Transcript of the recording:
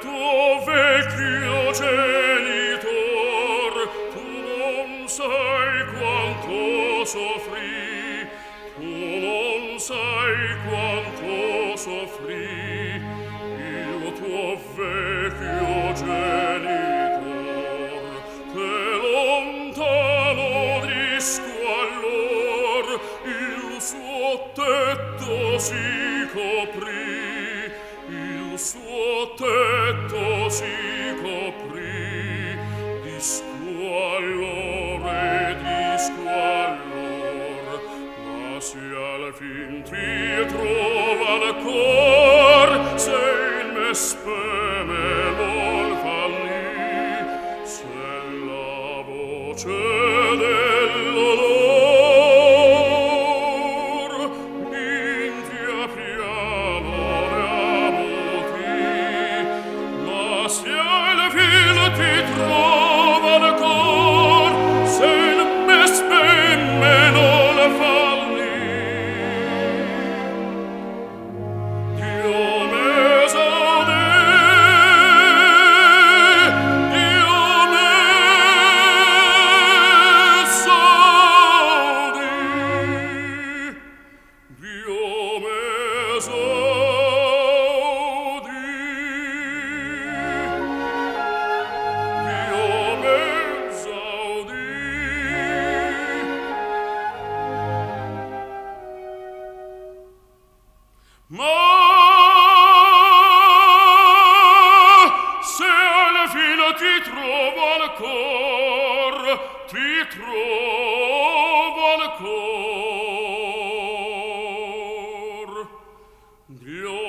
tuo vecchio genitor, tu non sai quanto soffrì, tu non sai quanto soffrì, il tuo vecchio genitor, che lontano di squallor il suo tetto si coprì, il suo tetto si coprì di squallor e di squallor, ma se al fin ti trova il cor, se il me speme non fallì, se la voce dell'odor invia piano se al filo ti trova il cor, se il me spemme non falli. Dio me saudì, Dio me saudì, Dio me saudì. Ma se alla fine ti trovo al cor, ti trovo al cor, Dio